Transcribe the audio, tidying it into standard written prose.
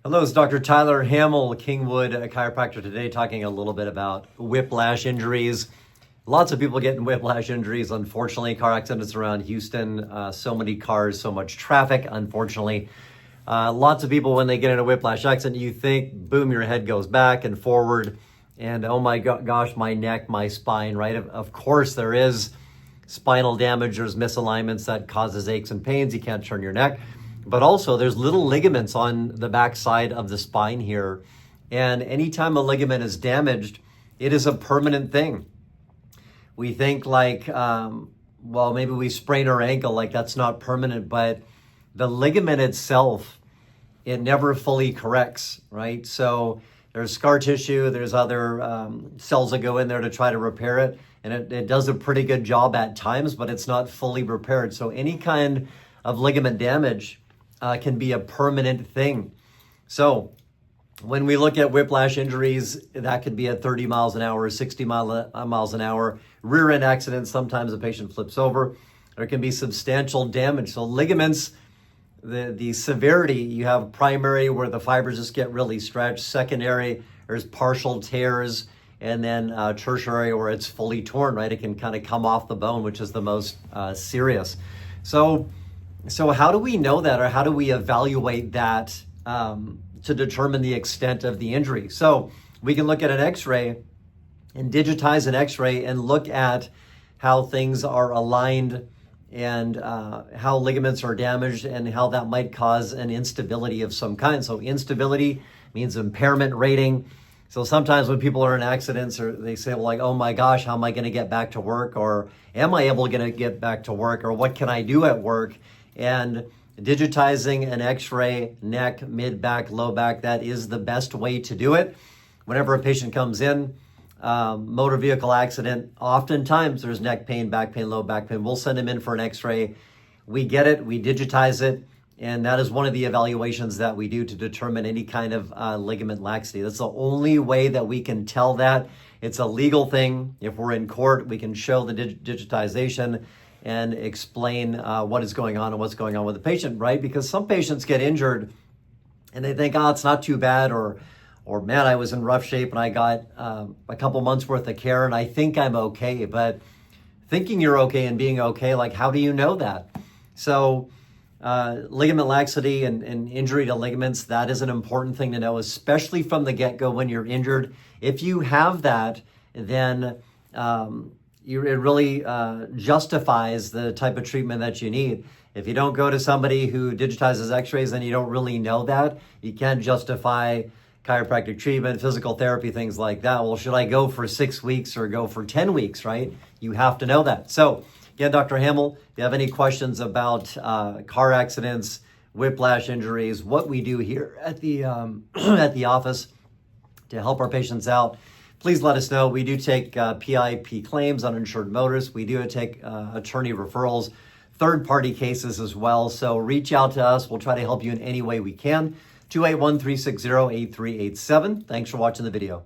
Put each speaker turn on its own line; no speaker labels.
Hello, it's Dr. Tyler Hamel, Kingwood, a chiropractor today, talking a little bit about whiplash injuries. Lots of people getting whiplash injuries, unfortunately. Car accidents around Houston, so many cars, so much traffic, unfortunately. Lots of people, when they get in a whiplash accident, you think, boom, your head goes back and forward, and oh my gosh, my neck, my spine, right? Of course, there is spinal damage. There's misalignments that causes aches and pains. You can't turn your neck. But also there's little ligaments on the back side of the spine here. And anytime a ligament is damaged, it is a permanent thing. We think like, well, maybe we sprain our ankle, like that's not permanent, but the ligament itself, it never fully corrects, right? So there's scar tissue, there's other cells that go in there to try to repair it. And it does a pretty good job at times, but it's not fully repaired. So any kind of ligament damage can be a permanent thing. So when we look at whiplash injuries, that could be at 30 miles an hour, 60 miles an hour. Rear end accidents, sometimes the patient flips over. There can be substantial damage. So ligaments, the severity, you have primary where the fibers just get really stretched. Secondary, there's partial tears. And then tertiary where it's fully torn, right? It can kind of come off the bone, which is the most serious. So how do we know that, or how do we evaluate that to determine the extent of the injury? So we can look at an x-ray and digitize an x-ray and look at how things are aligned and how ligaments are damaged and how that might cause an instability of some kind. So instability means impairment rating. So sometimes when people are in accidents, or they say, well, like, oh my gosh, how am I going to get back to work? Or am I able to get back to work? Or what can I do at work? And digitizing an x-ray, neck, mid back, low back, that is the best way to do it. Whenever a patient comes in, motor vehicle accident, oftentimes there's neck pain, back pain, low back pain. We'll send them in for an x-ray. We get it, we digitize it, and that is one of the evaluations that we do to determine any kind of ligament laxity. That's the only way that we can tell that. It's a legal thing. If we're in court, we can show the digitization and explain what is going on and what's going on with the patient, right? Because some patients get injured and they think, oh, it's not too bad, or man, I was in rough shape and I got a couple months worth of care and I think I'm okay. But thinking you're okay and being okay, like, how do you know that? So ligament laxity and injury to ligaments, that is an important thing to know, especially from the get-go when you're injured. If you have that, then it really justifies the type of treatment that you need. If you don't go to somebody who digitizes x-rays, then you don't really know that. You can't justify chiropractic treatment, physical therapy, things like that. Well, should I go for 6 weeks or go for 10 weeks, right? You have to know that. So again, Dr. Hamel, if you have any questions about car accidents, whiplash injuries, what we do here at the at the office to help our patients out, please let us know. We do take PIP claims, uninsured motorists. We do take attorney referrals, third-party cases as well. So reach out to us. We'll try to help you in any way we can. 281-360-8387. Thanks for watching the video.